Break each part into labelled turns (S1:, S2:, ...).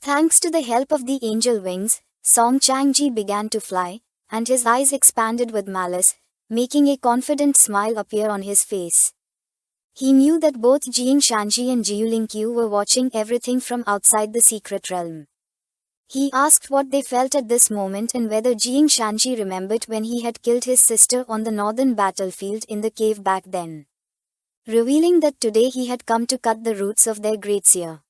S1: Thanks to the help of the angel wings, Song Chang-ji began to fly, and his eyes expanded with malice, making a confident smile appear on his face. He knew that both Jiang Shanji and Jiu Lingqiu were watching everything from outside the secret realm. He asked what they felt at this moment and whether Jiang Shanji remembered when he had killed his sister on the northern battlefield in the cave back then, revealing that today he had come to cut the roots of their great seer.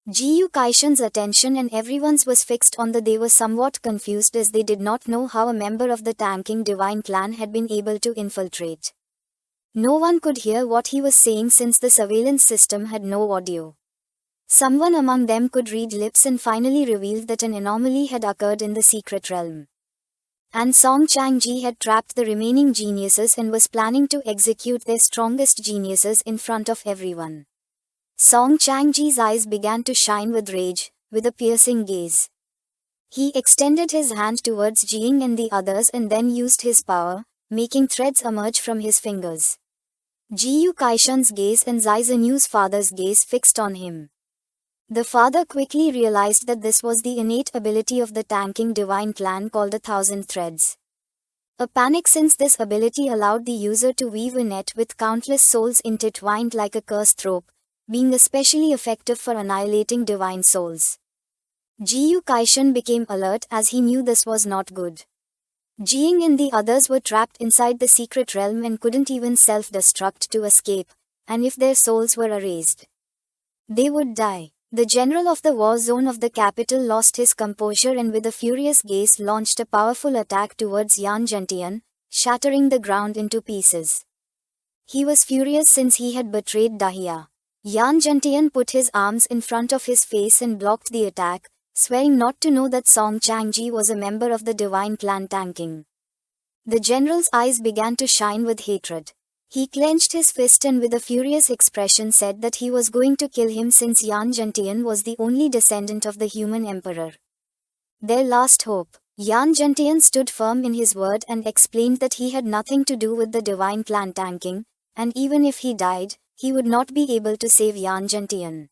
S1: Jiu Kaishan's attention and everyone's was fixed on that. They were somewhat confused as they did not know how a member of the tanking divine clan had been able to infiltrate. No one could hear what he was saying since the surveillance system had no audio. Someone among them could read lips and finally revealed that an anomaly had occurred in the secret realm. And Song Chang-ji had trapped the remaining geniuses and was planning to execute their strongest geniuses in front of everyone. Song Chang-ji's eyes began to shine with rage, with a piercing gaze. He extended his hand towards Jiang and the others and then used his power, making threads emerge from his fingers. Jiu Kaishan's gaze and Zai Zinu's father's gaze fixed on him. The father quickly realized that this was the innate ability of the tanking divine clan called 1,000 Threads. A panic, since this ability allowed the user to weave a net with countless souls intertwined like a cursed rope, being especially effective for annihilating divine souls. Jiu Kaishan became alert as he knew this was not good. Jiang and the others were trapped inside the secret realm and couldn't even self-destruct to escape, and if their souls were erased, they would die. The general of the war zone of the capital lost his composure and with a furious gaze launched a powerful attack towards Yan Zhentian, shattering the ground into pieces. He was furious since he had betrayed Dahlia. Yan Zhentian put his arms in front of his face and blocked the attack, swearing not to know that Song Chang-ji was a member of the divine clan tanking. The general's eyes began to shine with hatred. He clenched his fist and with a furious expression said that he was going to kill him since Yan Zhentian was the only descendant of the human emperor, their last hope. Yan Zhentian stood firm in his word and explained that he had nothing to do with the divine clan tanking, and even if he died, he would not be able to save Yan Zhentian.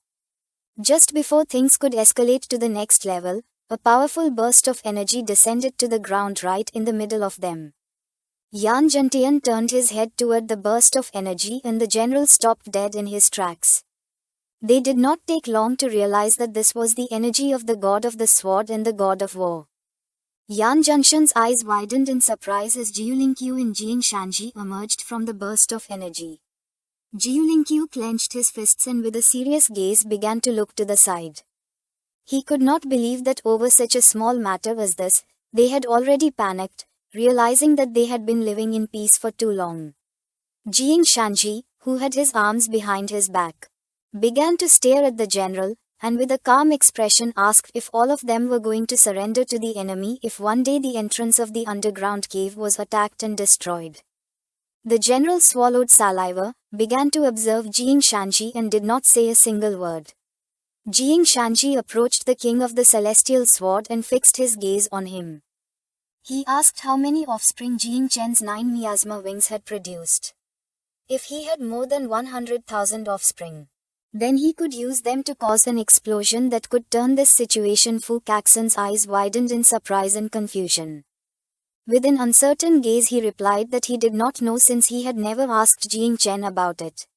S1: Just before things could escalate to the next level, a powerful burst of energy descended to the ground right in the middle of them. Yan Zhentian turned his head toward the burst of energy and the general stopped dead in his tracks. They did not take long to realize that this was the energy of the god of the sword and the god of war. Yan Zhentian's eyes widened in surprise as Jiu Lingqiu and Jiang Shanji emerged from the burst of energy. Jiu Lingqiu clenched his fists and with a serious gaze began to look to the side. He could not believe that over such a small matter as this, they had already panicked, realizing that they had been living in peace for too long. Jiang Shanji, who had his arms behind his back, began to stare at the general, and with a calm expression asked if all of them were going to surrender to the enemy if one day the entrance of the underground cave was attacked and destroyed. The general swallowed saliva, began to observe Jiang Shanji and did not say a single word. Jiang Shanji approached the king of the celestial sword and fixed his gaze on him. He asked how many offspring Jiang Chen's 9 miasma wings had produced. If he had more than 100,000 offspring, then he could use them to cause an explosion that could turn this situation. Fu Caxion's eyes widened in surprise and confusion. With an uncertain gaze he replied that he did not know since he had never asked Jiang Chen about it.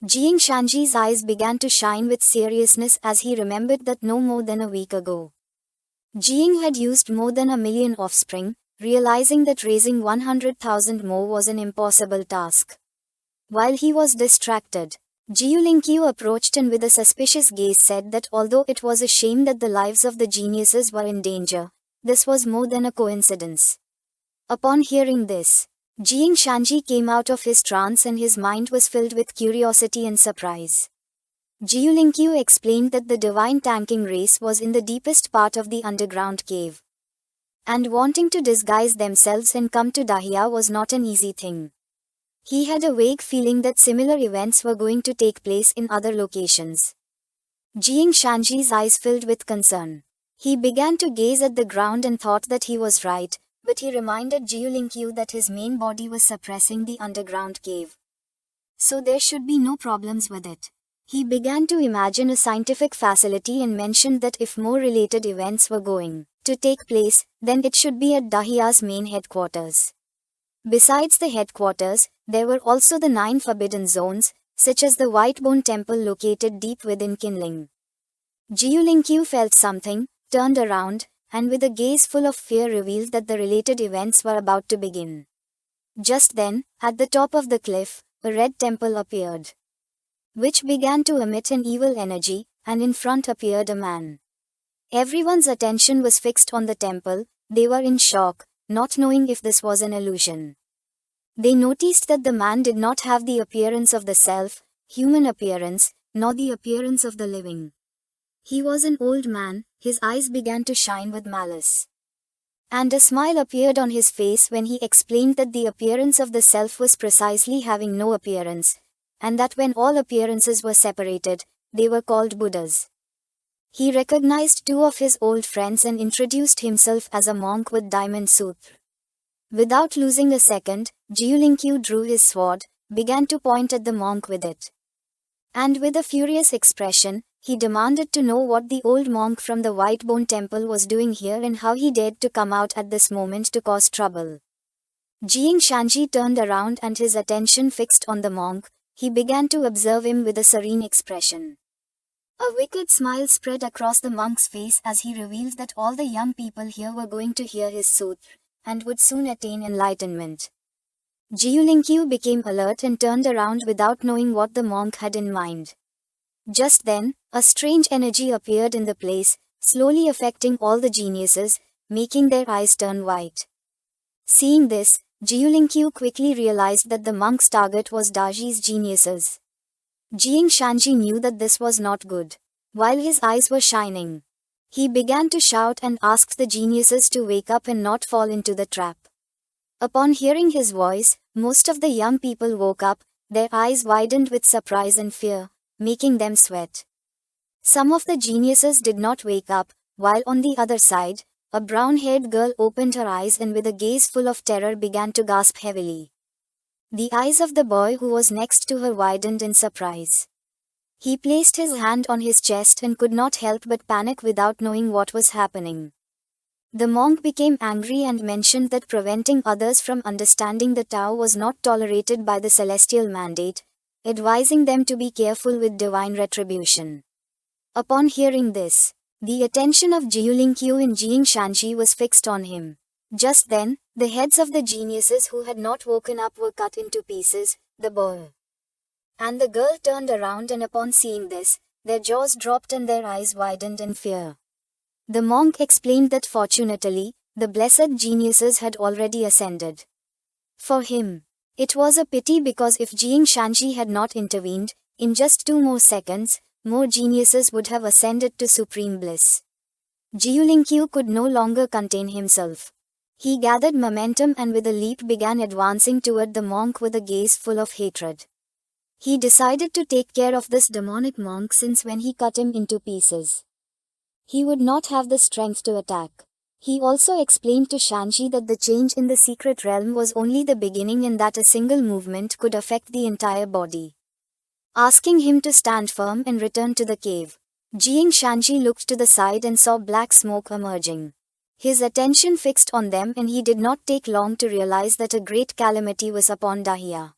S1: Jiang Shanji's eyes began to shine with seriousness as he remembered that no more than a week ago, Jiang had used more than 1 million offspring, realizing that raising 100,000 more was an impossible task. While he was distracted, Jiu Lingqiu approached and with a suspicious gaze said that although it was a shame that the lives of the geniuses were in danger, this was more than a coincidence. Upon hearing this, Jiang Shanji came out of his trance and his mind was filled with curiosity and surprise. Jiu Lingqiu explained that the divine tanking race was in the deepest part of the underground cave, and wanting to disguise themselves and come to Dahlia was not an easy thing. He had a vague feeling that similar events were going to take place in other locations. Jiang Shanji's eyes filled with concern. He began to gaze at the ground and thought that he was right, but he reminded Jiu Lingqiu that his main body was suppressing the underground cave, so there should be no problems with it. He began to imagine a scientific facility and mentioned that if more related events were going to take place, then it should be at Dahiya's main headquarters. Besides the headquarters, there were also the 9 forbidden zones, such as the Whitebone Temple located deep within Kinling. Jiulinkyu felt something, turned around, and with a gaze full of fear revealed that the related events were about to begin. Just then, at the top of the cliff, a red temple appeared, which began to emit an evil energy, and in front appeared a man. Everyone's attention was fixed on the temple. They were in shock, not knowing if this was an illusion. They noticed that the man did not have the appearance of the human appearance, nor the appearance of the living. He was an old man. His eyes began to shine with malice, and a smile appeared on his face when he explained that the appearance of the self was precisely having no appearance, and that when all appearances were separated, they were called Buddhas. He recognized 2 of his old friends and introduced himself as a monk with diamond sutra. Without losing a second, Jiulinkyu drew his sword, began to point at the monk with it, and with a furious expression, he demanded to know what the old monk from the Whitebone Temple was doing here and how he dared to come out at this moment to cause trouble. Jiang Shanji turned around and his attention fixed on the monk. He began to observe him with a serene expression. A wicked smile spread across the monk's face as he revealed that all the young people here were going to hear his sutra, and would soon attain enlightenment. Jiulinkyu became alert and turned around without knowing what the monk had in mind. Just then, a strange energy appeared in the place, slowly affecting all the geniuses, making their eyes turn white. Seeing this, Jiulinkyu quickly realized that the monk's target was Daji's geniuses. Jiang Shanji knew that this was not good. While his eyes were shining, he began to shout and asked the geniuses to wake up and not fall into the trap. Upon hearing his voice, most of the young people woke up, their eyes widened with surprise and fear, making them sweat. Some of the geniuses did not wake up, while on the other side, a brown-haired girl opened her eyes and with a gaze full of terror began to gasp heavily. The eyes of the boy who was next to her widened in surprise. He placed his hand on his chest and could not help but panic without knowing what was happening. The monk became angry and mentioned that preventing others from understanding the Tao was not tolerated by the celestial mandate, advising them to be careful with divine retribution. Upon hearing this, the attention of Jiulinkyu and Jiang Shanji was fixed on him. Just then, the heads of the geniuses who had not woken up were cut into pieces. The boy and the girl turned around, and upon seeing this, their jaws dropped and their eyes widened in fear. The monk explained that fortunately, the blessed geniuses had already ascended. For him, it was a pity because if Jiang Shanji had not intervened, in just 2 more seconds, more geniuses would have ascended to supreme bliss. Jiulinkyu could no longer contain himself. He gathered momentum and with a leap began advancing toward the monk with a gaze full of hatred. He decided to take care of this demonic monk since when he cut him into pieces, he would not have the strength to attack. He also explained to Shanji that the change in the secret realm was only the beginning and that a single movement could affect the entire body. Asking him to stand firm and return to the cave, Jiang Shanji looked to the side and saw black smoke emerging. His attention fixed on them and he did not take long to realize that a great calamity was upon Dahiya.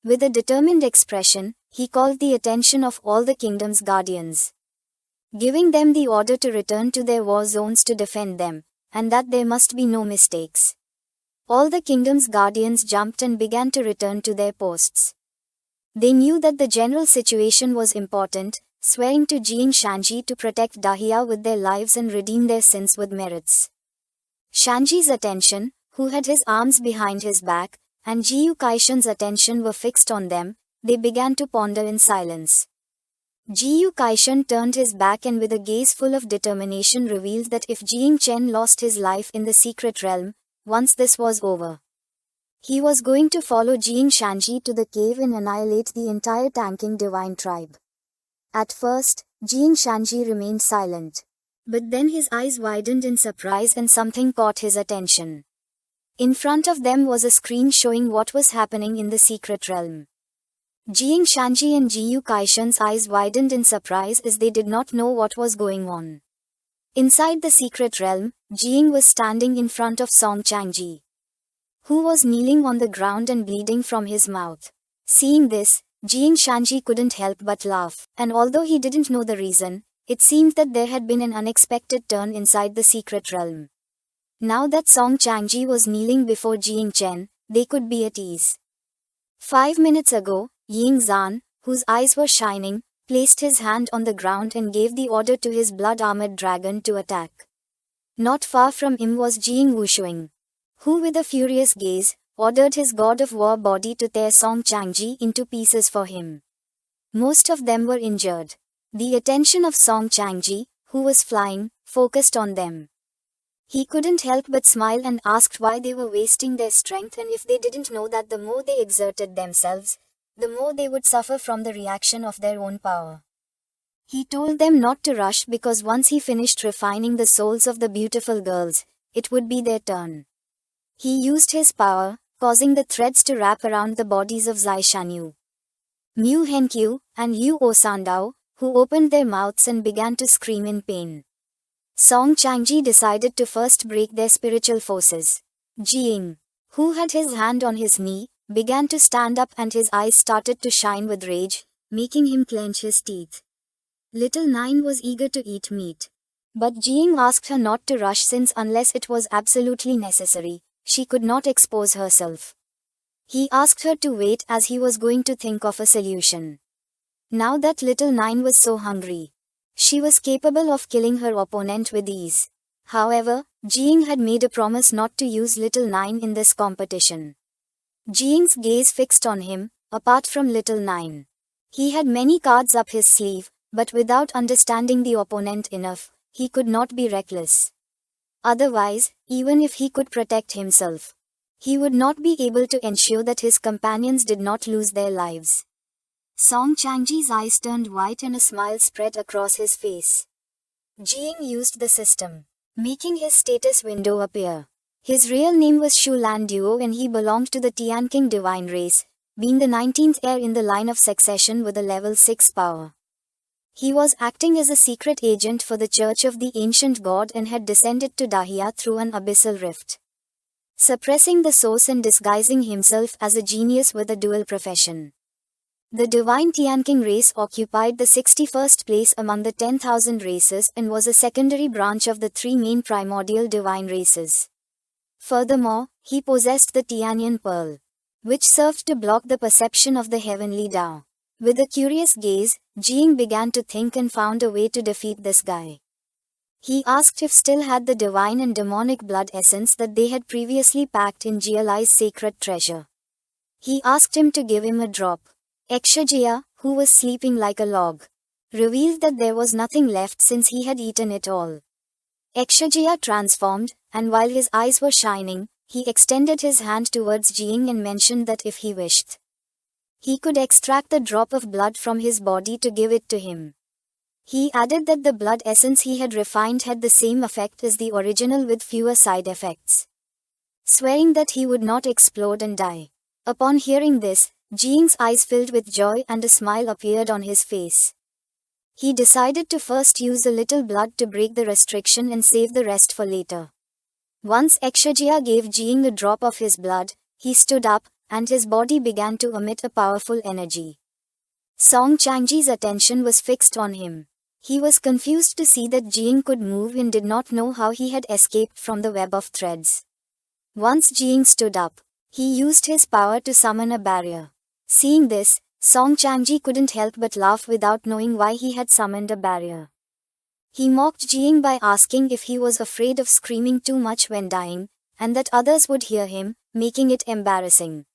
S1: With a determined expression, he called the attention of all the kingdom's guardians, giving them the order to return to their war zones to defend them, and that there must be no mistakes. All the kingdom's guardians jumped and began to return to their posts. They knew that the general situation was important, swearing to Jiang Shanji to protect Dahiya with their lives and redeem their sins with merits. Shanji's attention, who had his arms behind his back, and Jiu Kaishan's attention were fixed on them. They began to ponder in silence. Jiu Kaishan turned his back and with a gaze full of determination revealed that if Jiang Chen lost his life in the secret realm, once this was over, he was going to follow Jiang Shanji to the cave and annihilate the entire tanking divine tribe. At first, Jiang Shanji remained silent. But then his eyes widened in surprise and something caught his attention. In front of them was a screen showing what was happening in the secret realm. Jiang Shanji and Jiyu Kaishan's eyes widened in surprise as they did not know what was going on. Inside the secret realm, Jiang was standing in front of Song Changji, who was kneeling on the ground and bleeding from his mouth. Seeing this, Jiang Shanji couldn't help but laugh, and although he didn't know the reason, it seemed that there had been an unexpected turn inside the secret realm. Now that Song Changji was kneeling before Jiang Chen, they could be at ease. 5 minutes ago, Ying Zan, whose eyes were shining, placed his hand on the ground and gave the order to his blood-armored dragon to attack. Not far from him was Jiang Wushuing, who with a furious gaze, ordered his god of war body to tear Song Changji into pieces for him. Most of them were injured. The attention of Song Changji, who was flying, focused on them. He couldn't help but smile and asked why they were wasting their strength, and if they didn't know that the more they exerted themselves, the more they would suffer from the reaction of their own power. He told them not to rush because once he finished refining the souls of the beautiful girls, it would be their turn. He used his power, causing the threads to wrap around the bodies of Zai Shanyu, Mu Henkyu, and Yu Osandao, who opened their mouths and began to scream in pain. Song Changji decided to first break their spiritual forces. Jiang, who had his hand on his knee, began to stand up and his eyes started to shine with rage, making him clench his teeth. Little Nine was eager to eat meat. But Jiang asked her not to rush since unless it was absolutely necessary, she could not expose herself. He asked her to wait as he was going to think of a solution. Now that Little Nine was so hungry, she was capable of killing her opponent with ease. However, Jiang had made a promise not to use Little Nine in this competition. Jiang's gaze fixed on him, apart from Little Nine. He had many cards up his sleeve, but without understanding the opponent enough, he could not be reckless. Otherwise, even if he could protect himself, he would not be able to ensure that his companions did not lose their lives. Song Changji's eyes turned white and a smile spread across his face. Jiang used the system, making his status window appear. His real name was Shu Landuo and he belonged to the Tianqing divine race, being the 19th heir in the line of succession with a level 6 power. He was acting as a secret agent for the Church of the Ancient God and had descended to Dahlia through an abyssal rift, suppressing the source and disguising himself as a genius with a dual profession. The divine Tianqing race occupied the 61st place among the 10,000 races and was a secondary branch of the three main primordial divine races. Furthermore, he possessed the Tianyan Pearl, which served to block the perception of the heavenly Tao. With a curious gaze, Jiang began to think and found a way to defeat this guy. He asked if still had the divine and demonic blood essence that they had previously packed in Jialai's sacred treasure. He asked him to give him a drop. Ekshajaya, who was sleeping like a log, revealed that there was nothing left since he had eaten it all. Ekshajaya transformed, and while his eyes were shining, he extended his hand towards Jiang and mentioned that if he wished, he could extract the drop of blood from his body to give it to him. He added that the blood essence he had refined had the same effect as the original with fewer side effects, swearing that he would not explode and die. Upon hearing this, Jiang's eyes filled with joy and a smile appeared on his face. He decided to first use a little blood to break the restriction and save the rest for later. Once Ekshajaya gave Jiang a drop of his blood, he stood up, and his body began to emit a powerful energy. Song Changji's attention was fixed on him. He was confused to see that Jiang could move and did not know how he had escaped from the web of threads. Once Jiang stood up, he used his power to summon a barrier. Seeing this, Song Changji couldn't help but laugh without knowing why he had summoned a barrier. He mocked Jiang by asking if he was afraid of screaming too much when dying, and that others would hear him, making it embarrassing.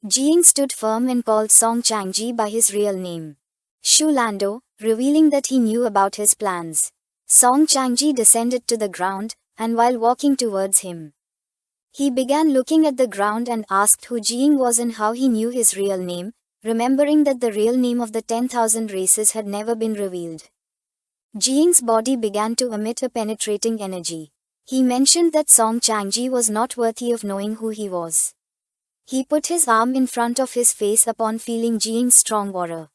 S1: Jiang stood firm and called Song Changji by his real name, Shu Lando, revealing that he knew about his plans. Song Changji descended to the ground, and while walking towards him, he began looking at the ground and asked who Jiang was and how he knew his real name, remembering that the real name of the 10,000 races had never been revealed. Jiang's body began to emit a penetrating energy. He mentioned that Song Changji was not worthy of knowing who he was. He put his arm in front of his face upon feeling Jiying's strong aura.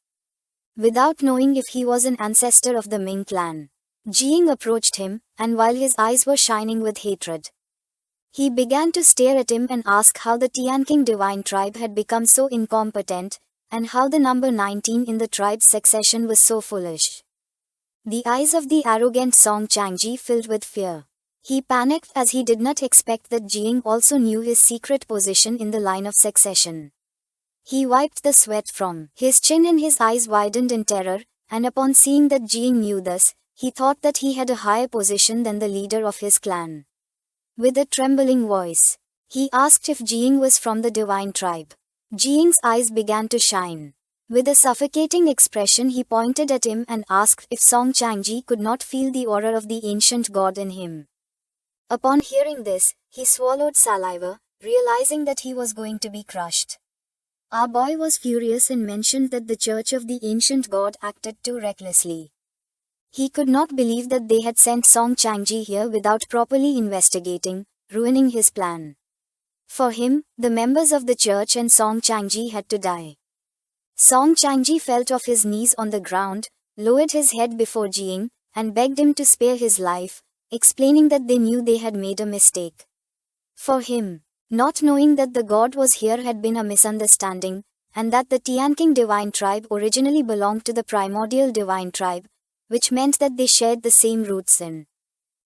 S1: Without knowing if he was an ancestor of the Ming clan, Jiying approached him, and while his eyes were shining with hatred, he began to stare at him and ask how the Tianqing divine tribe had become so incompetent, and how the number 19 in the tribe's succession was so foolish. The eyes of the arrogant Song Changji filled with fear. He panicked as he did not expect that Jiying also knew his secret position in the line of succession. He wiped the sweat from his chin and his eyes widened in terror, and upon seeing that Jiying knew this, he thought that he had a higher position than the leader of his clan. With a trembling voice, he asked if Jiying was from the divine tribe. Jiying's eyes began to shine. With a suffocating expression he pointed at him and asked if Song Changji could not feel the aura of the ancient god in him. Upon hearing this, he swallowed saliva, realizing that he was going to be crushed. Our boy was furious and mentioned that the church of the ancient god acted too recklessly. He could not believe that they had sent Song Changji here without properly investigating, ruining his plan. For him, the members of the church and Song Changji had to die. Song Changji fell off his knees on the ground, lowered his head before Jiying, and begged him to spare his life, explaining that they knew they had made a mistake. For him, not knowing that the god was here had been a misunderstanding, and that the Tianqing divine tribe originally belonged to the primordial divine tribe, which meant that they shared the same roots in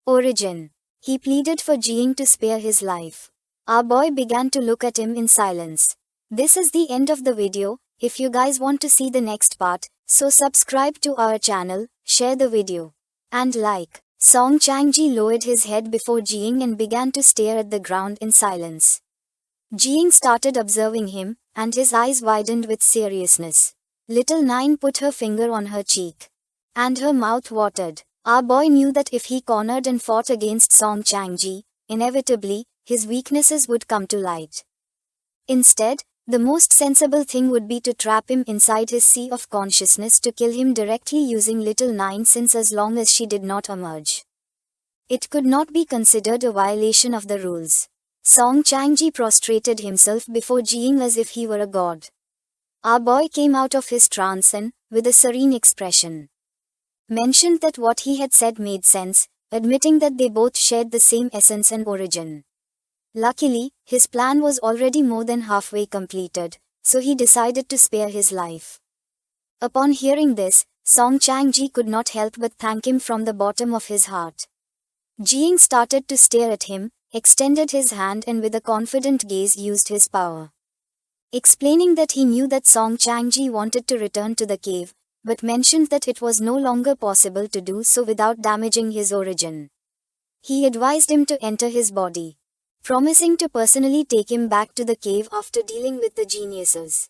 S1: origin. He pleaded for Jiying to spare his life. Our boy began to look at him in silence. This is the end of the video. If you guys want to see the next part, so subscribe to our channel, share the video, and like. Song Changji lowered his head before Jiying and began to stare at the ground in silence. Jiying started observing him, and his eyes widened with seriousness. Little Nine put her finger on her cheek, and her mouth watered. Our boy knew that if he cornered and fought against Song Changji, inevitably, his weaknesses would come to light. Instead, the most sensible thing would be to trap him inside his sea of consciousness to kill him directly using Little Nine, since as long as she did not emerge, it could not be considered a violation of the rules. Song Changji prostrated himself before Jiying as if he were a god. Our boy came out of his trance and, with a serene expression, mentioned that what he had said made sense, admitting that they both shared the same essence and origin. Luckily, his plan was already more than halfway completed, so he decided to spare his life. Upon hearing this, Song Changji could not help but thank him from the bottom of his heart. Jiying started to stare at him, extended his hand and with a confident gaze used his power, explaining that he knew that Song Changji wanted to return to the cave, but mentioned that it was no longer possible to do so without damaging his origin. He advised him to enter his body, promising to personally take him back to the cave after dealing with the geniuses.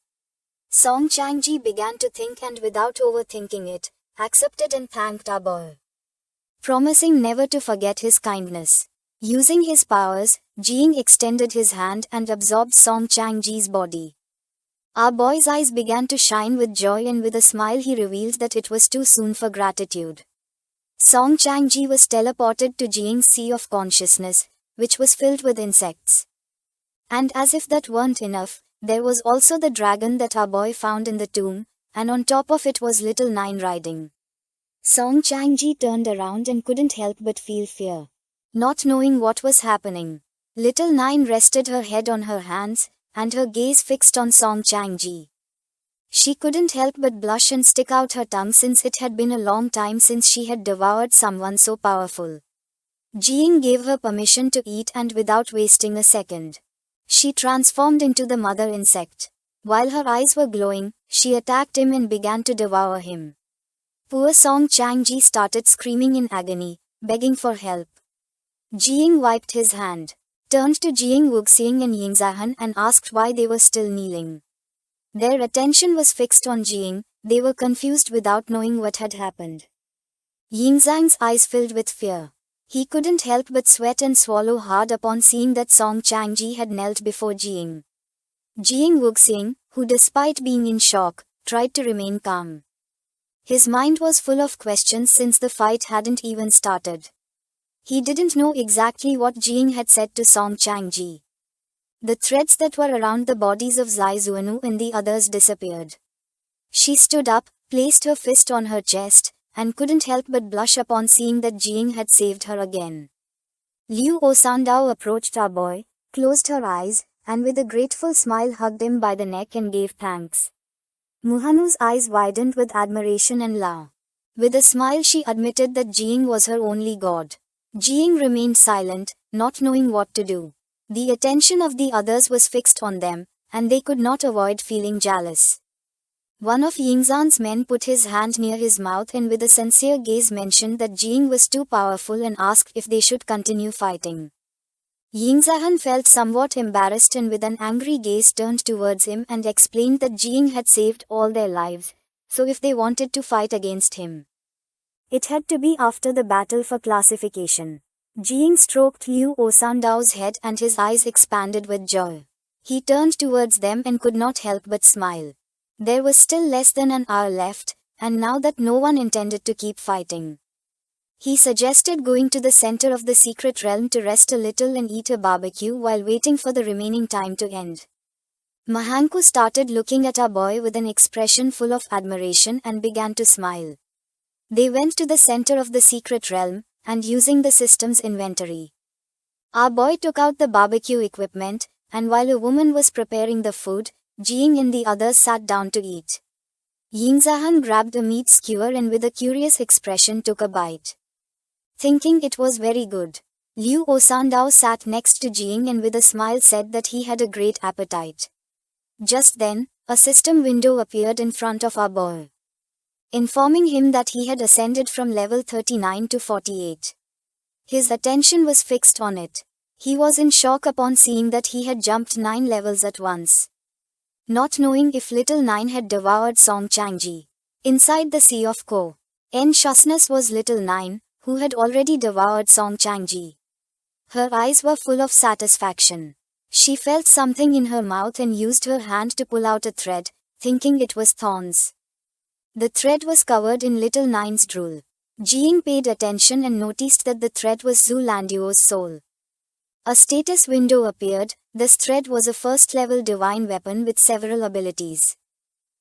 S1: Song Changji began to think and without overthinking it, accepted and thanked our boy, promising never to forget his kindness. Using his powers, Jiying extended his hand and absorbed Song Changji's body. Our boy's eyes began to shine with joy, and with a smile he revealed that it was too soon for gratitude. Song Changji was teleported to Jiying's sea of consciousness, which was filled with insects. And as if that weren't enough, there was also the dragon that our boy found in the tomb, and on top of it was Little Nine riding. Song Changji turned around and couldn't help but feel fear. Not knowing what was happening, Little Nine rested her head on her hands, and her gaze fixed on Song Changji. She couldn't help but blush and stick out her tongue, since it had been a long time since she had devoured someone so powerful. Jiying gave her permission to eat, and without wasting a second, she transformed into the mother insect. While her eyes were glowing, she attacked him and began to devour him. Poor Song Changji started screaming in agony, begging for help. Jiying wiped his hand, turned to Jiying Wuxiang and Yingzhan and asked why they were still kneeling. Their attention was fixed on Jiying. They were confused without knowing what had happened. Yingzhan's eyes filled with fear. He couldn't help but sweat and swallow hard upon seeing that Song Changji had knelt before Jiying. Jiying Wuxiang, who despite being in shock, tried to remain calm. His mind was full of questions since the fight hadn't even started. He didn't know exactly what Jiying had said to Song Changji. The threads that were around the bodies of Zai Zuanu and the others disappeared. She stood up, placed her fist on her chest, and couldn't help but blush upon seeing that Jing had saved her again. Liu Osandao approached our boy, closed her eyes, and with a grateful smile hugged him by the neck and gave thanks. Muhanu's eyes widened with admiration and love. With a smile she admitted that Jing was her only god. Jing remained silent, not knowing what to do. The attention of the others was fixed on them, and they could not avoid feeling jealous. One of Yingzhan's men put his hand near his mouth and with a sincere gaze mentioned that Jing was too powerful and asked if they should continue fighting. Yingzhan felt somewhat embarrassed and with an angry gaze turned towards him and explained that Jing had saved all their lives, so if they wanted to fight against him, it had to be after the battle for classification. Jing stroked Liu Osandao's head and his eyes expanded with joy. He turned towards them and could not help but smile. There was still less than an hour left, and now that no one intended to keep fighting, he suggested going to the center of the secret realm to rest a little and eat a barbecue while waiting for the remaining time to end. Mahanku started looking at our boy with an expression full of admiration and began to smile. They went to the center of the secret realm, and using the system's inventory, our boy took out the barbecue equipment, and while a woman was preparing the food, Jing and the others sat down to eat. Yingzhan grabbed a meat skewer and with a curious expression took a bite, thinking it was very good. Liu Osandao sat next to Jing and with a smile said that he had a great appetite. Just then, a system window appeared in front of our boy, informing him that he had ascended from level 39 to 48. His attention was fixed on it. He was in shock upon seeing that he had jumped 9 levels at once, not knowing if Little Nine had devoured Song Changji. Inside the Sea of Ko, Shusness was Little Nine, who had already devoured Song Changji. Her eyes were full of satisfaction. She felt something in her mouth and used her hand to pull out a thread, thinking it was thorns. The thread was covered in Little Nine's drool. Jing paid attention and noticed that the thread was Zhu Landuo's soul. A status window appeared. This thread was a first-level divine weapon with several abilities.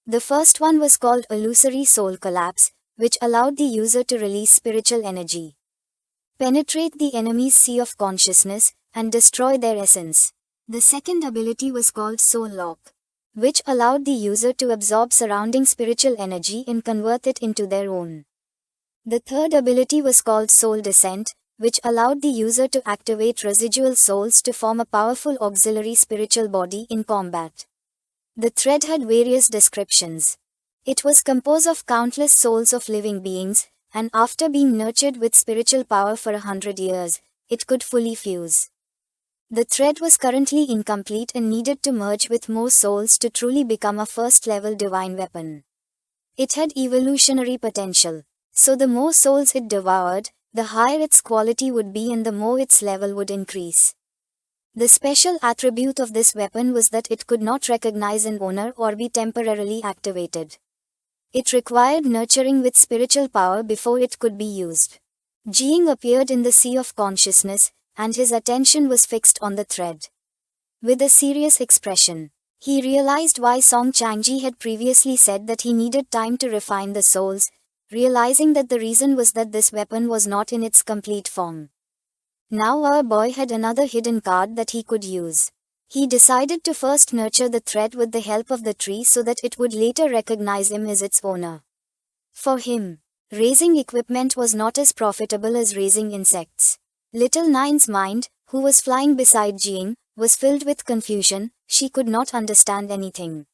S1: The first one was called Illusory Soul Collapse, which allowed the user to release spiritual energy, penetrate the enemy's sea of consciousness, and destroy their essence. The second ability was called Soul Lock, which allowed the user to absorb surrounding spiritual energy and convert it into their own. The third ability was called Soul Descent, which allowed the user to activate residual souls to form a powerful auxiliary spiritual body in combat. The thread had various descriptions. It was composed of countless souls of living beings, and after being nurtured with spiritual power for 100 years, it could fully fuse. The thread was currently incomplete and needed to merge with more souls to truly become a first-level divine weapon. It had evolutionary potential, so the more souls it devoured, the higher its quality would be and the more its level would increase. The special attribute of this weapon was that it could not recognize an owner or be temporarily activated. It required nurturing with spiritual power before it could be used. Jing appeared in the sea of consciousness, and his attention was fixed on the thread. With a serious expression, he realized why Song Changji had previously said that he needed time to refine the souls, realizing that the reason was that this weapon was not in its complete form. Now our boy had another hidden card that he could use. He decided to first nurture the thread with the help of the tree so that it would later recognize him as its owner. For him, raising equipment was not as profitable as raising insects. Little Nine's mind, who was flying beside Jing, was filled with confusion. She could not understand anything.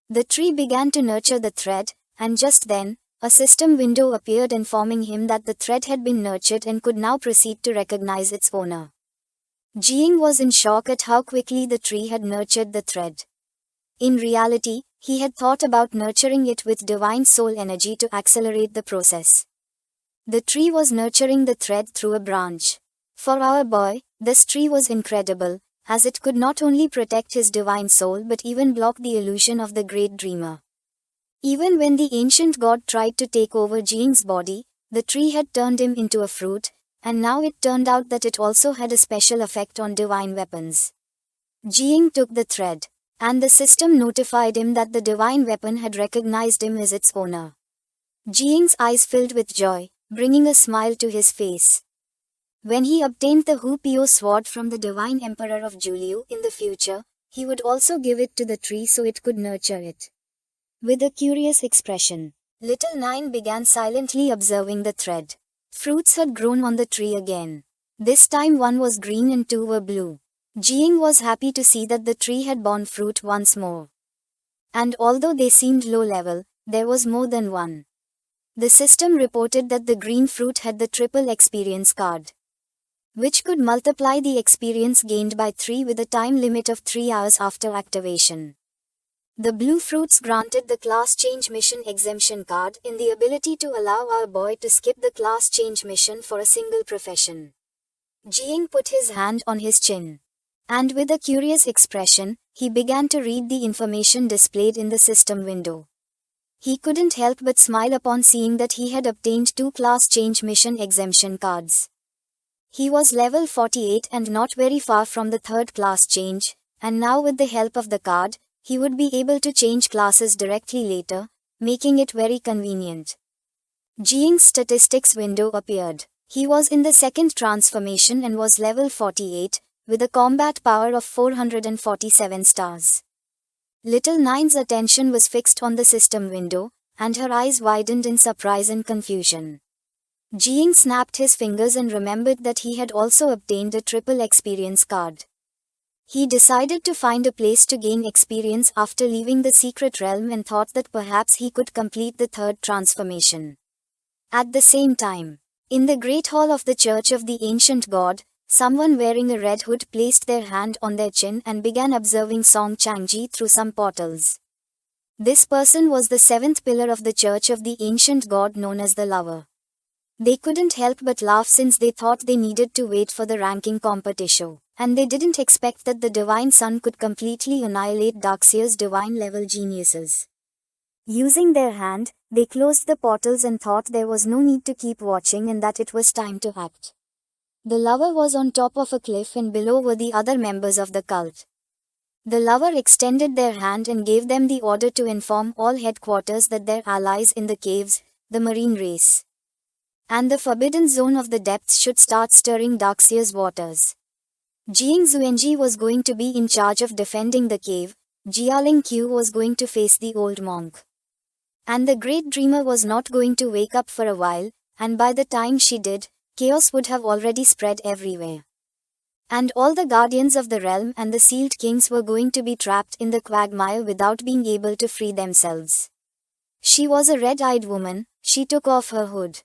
S1: The tree began to nurture the thread, and just then, a system window appeared informing him that the thread had been nurtured and could now proceed to recognize its owner. Jing was in shock at how quickly the tree had nurtured the thread. In reality, he had thought about nurturing it with divine soul energy to accelerate the process. The tree was nurturing the thread through a branch. For our boy, this tree was incredible, as it could not only protect his divine soul but even block the illusion of the great dreamer. Even when the ancient god tried to take over Jing's body, the tree had turned him into a fruit, and now it turned out that it also had a special effect on divine weapons. Jiang took the thread, and the system notified him that the divine weapon had recognized him as its owner. Jiang's eyes filled with joy, bringing a smile to his face. When he obtained the Hu Pio sword from the divine emperor of Juliu in the future, he would also give it to the tree so it could nurture it. With a curious expression, little Nine began silently observing the thread. Fruits had grown on the tree again. This time one was green and two were blue. Jiang was happy to see that the tree had borne fruit once more. And although they seemed low level, there was more than one. The system reported that the green fruit had the triple experience card, which could multiply the experience gained by 3 with a time limit of 3 hours after activation. The blue fruits granted the class change mission exemption card in the ability to allow our boy to skip the class change mission for a single profession. Jiang put his hand on his chin, and with a curious expression, he began to read the information displayed in the system window. He couldn't help but smile upon seeing that he had obtained 2 class change mission exemption cards. He was level 48 and not very far from the 3rd class change, and now with the help of the card, he would be able to change classes directly later, making it very convenient. Jiang's statistics window appeared. He was in the 2nd transformation and was level 48, with a combat power of 447 stars. Little Nine's attention was fixed on the system window, and her eyes widened in surprise and confusion. Jiang snapped his fingers and remembered that he had also obtained a triple experience card. He decided to find a place to gain experience after leaving the secret realm and thought that perhaps he could complete the 3rd transformation. At the same time, in the great hall of the Church of the Ancient God, someone wearing a red hood placed their hand on their chin and began observing Song Changji through some portals. This person was the 7th pillar of the Church of the Ancient God known as the Lover. They couldn't help but laugh since they thought they needed to wait for the ranking competition, and they didn't expect that the Divine Sun could completely annihilate Darksia's divine level geniuses. Using their hand, they closed the portals and thought there was no need to keep watching and that it was time to act. The Lover was on top of a cliff and below were the other members of the cult. The Lover extended their hand and gave them the order to inform all headquarters that their allies in the caves, the marine race, and the forbidden zone of the depths should start stirring Darksia's waters. Jiang Zuenji was going to be in charge of defending the cave, Jialing Qiu was going to face the old monk, and the great dreamer was not going to wake up for a while, and by the time she did, chaos would have already spread everywhere. And all the guardians of the realm and the sealed kings were going to be trapped in the quagmire without being able to free themselves. She was a red-eyed woman. She took off her hood,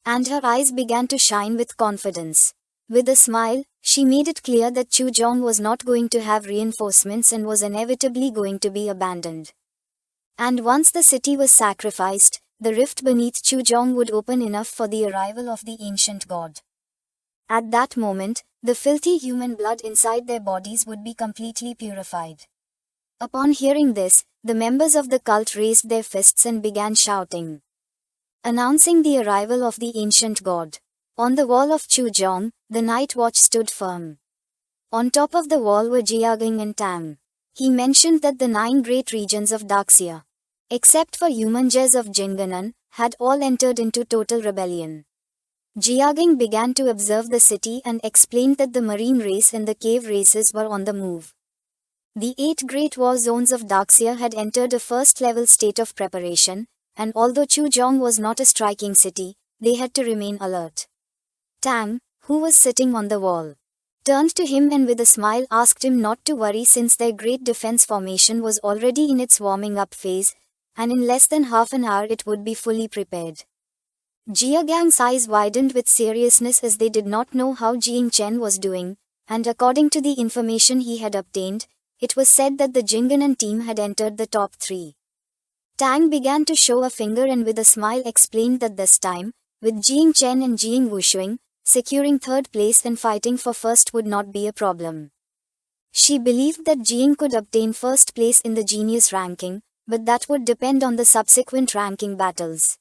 S1: and her eyes began to shine with confidence. With a smile, she made it clear that Chuzhong was not going to have reinforcements and was inevitably going to be abandoned. And once the city was sacrificed, the rift beneath Chuzhong would open enough for the arrival of the ancient god. At that moment, the filthy human blood inside their bodies would be completely purified. Upon hearing this, the members of the cult raised their fists and began shouting, announcing the arrival of the ancient god. On the wall of Chuzhong, the night watch stood firm. On top of the wall were Jiaging and Tang. He mentioned that the 9 great regions of Darksia, except for Humanges of Jinganan, had all entered into total rebellion. Jiaging began to observe the city and explained that the marine race and the cave races were on the move. The 8 great war zones of Darksia had entered a first-level state of preparation, and although Chuzhong was not a striking city, they had to remain alert. Tang, who was sitting on the wall, turned to him and with a smile asked him not to worry since their great defense formation was already in its warming-up phase, and in less than half an hour it would be fully prepared. Jiagang's eyes widened with seriousness as they did not know how Jiang Chen was doing, and according to the information he had obtained, it was said that the Jinganan team had entered the top 3. Tang began to show a finger and with a smile explained that this time, with Jiang Chen and Jiang Wushuing, securing 3rd place and fighting for 1st would not be a problem. She believed that Jiang could obtain 1st place in the genius ranking, but that would depend on the subsequent ranking battles.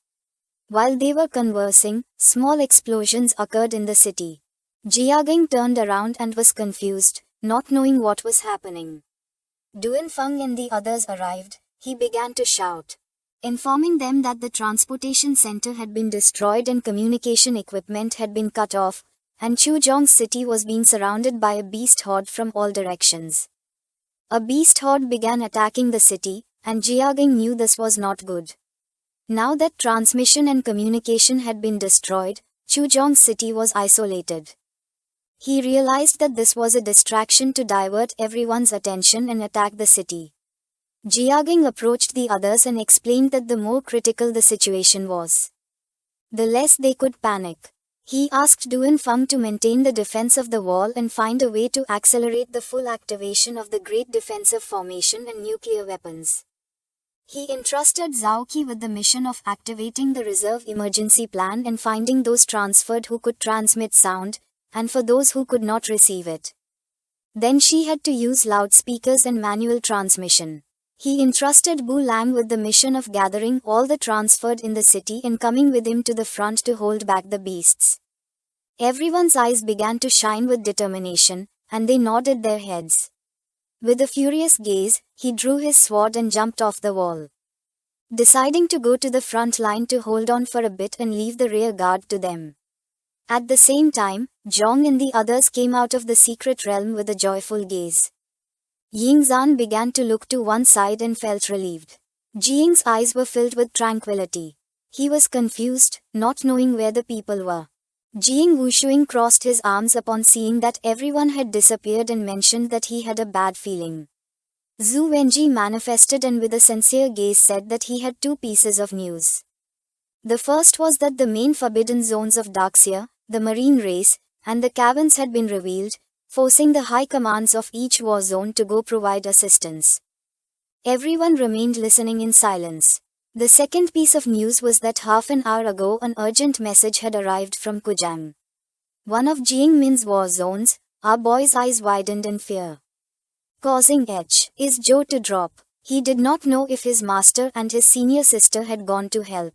S1: While they were conversing, small explosions occurred in the city. Jiaging turned around and was confused, not knowing what was happening. Duan Feng and the others arrived. He began to shout, informing them that the transportation center had been destroyed and communication equipment had been cut off, and Chuzhong's city was being surrounded by a beast horde from all directions. A beast horde began attacking the city, and Jiagang knew this was not good. Now that transmission and communication had been destroyed, Chuzhong's city was isolated. He realized that this was a distraction to divert everyone's attention and attack the city. Jiagang approached the others and explained that the more critical the situation was, the less they could panic. He asked Duan Feng to maintain the defense of the wall and find a way to accelerate the full activation of the Great Defensive Formation and nuclear weapons. He entrusted Zhao Qi with the mission of activating the reserve emergency plan and finding those transferred who could transmit sound, and for those who could not receive it. Then she had to use loudspeakers and manual transmission. He entrusted Bu Lang with the mission of gathering all the transferred in the city and coming with him to the front to hold back the beasts. Everyone's eyes began to shine with determination, and they nodded their heads. With a furious gaze, he drew his sword and jumped off the wall, deciding to go to the front line to hold on for a bit and leave the rear guard to them. At the same time, Zhong and the others came out of the secret realm with a joyful gaze. Yingzan began to look to one side and felt relieved. Jiang's eyes were filled with tranquility. He was confused, not knowing where the people were. Jiang Wushuing crossed his arms upon seeing that everyone had disappeared and mentioned that he had a bad feeling. Zhu Wenji manifested and with a sincere gaze said that he had two pieces of news. The first was that the main forbidden zones of Daxia, the marine race, and the caverns had been revealed, forcing the high commands of each war zone to go provide assistance. Everyone remained listening in silence. The second piece of news was that half an hour ago an urgent message had arrived from Kujang, one of Jiang Min's war zones. Our boy's eyes widened in fear, causing his jaw to drop. He did not know if his master and his senior sister had gone to help.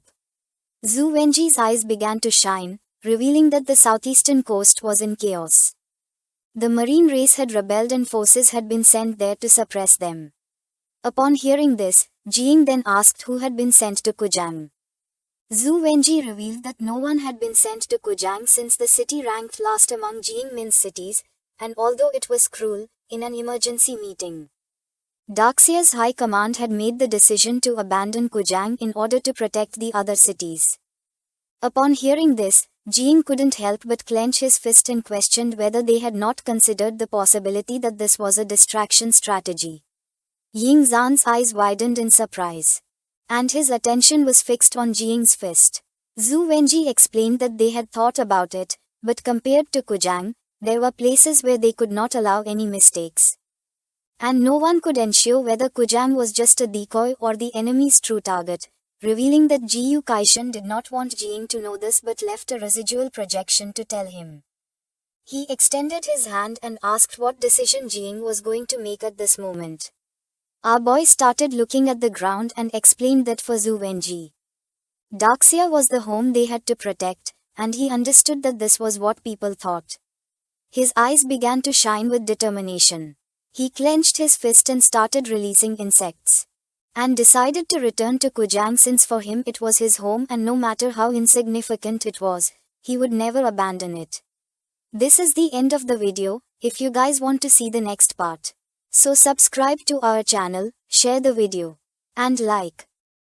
S1: Zhu Wenji's eyes began to shine, revealing that the southeastern coast was in chaos. The marine race had rebelled and forces had been sent there to suppress them. Upon hearing this, Jiang then asked who had been sent to Kujang. Zhu Wenji revealed that no one had been sent to Kujang since the city ranked last among Jiang Min's cities, and although it was cruel, in an emergency meeting, Daxia's high command had made the decision to abandon Kujang in order to protect the other cities. Upon hearing this, Jiang couldn't help but clench his fist and questioned whether they had not considered the possibility that this was a distraction strategy. Yingzan's eyes widened in surprise, and his attention was fixed on Jiang's fist. Zhu Wenji explained that they had thought about it, but compared to Kujang, there were places where they could not allow any mistakes. And no one could ensure whether Kujang was just a decoy or the enemy's true target, revealing that Jiu Kaishan did not want Jiang to know this but left a residual projection to tell him. He extended his hand and asked what decision Jiang was going to make at this moment. Our boy started looking at the ground and explained that for Zhu Wenji, Daxia was the home they had to protect, and he understood that this was what people thought. His eyes began to shine with determination. He clenched his fist and started releasing insects, and decided to return to Kujang since for him it was his home and no matter how insignificant it was, he would never abandon it. This is the end of the video. If you guys want to see the next part, so subscribe to our channel, share the video, and like.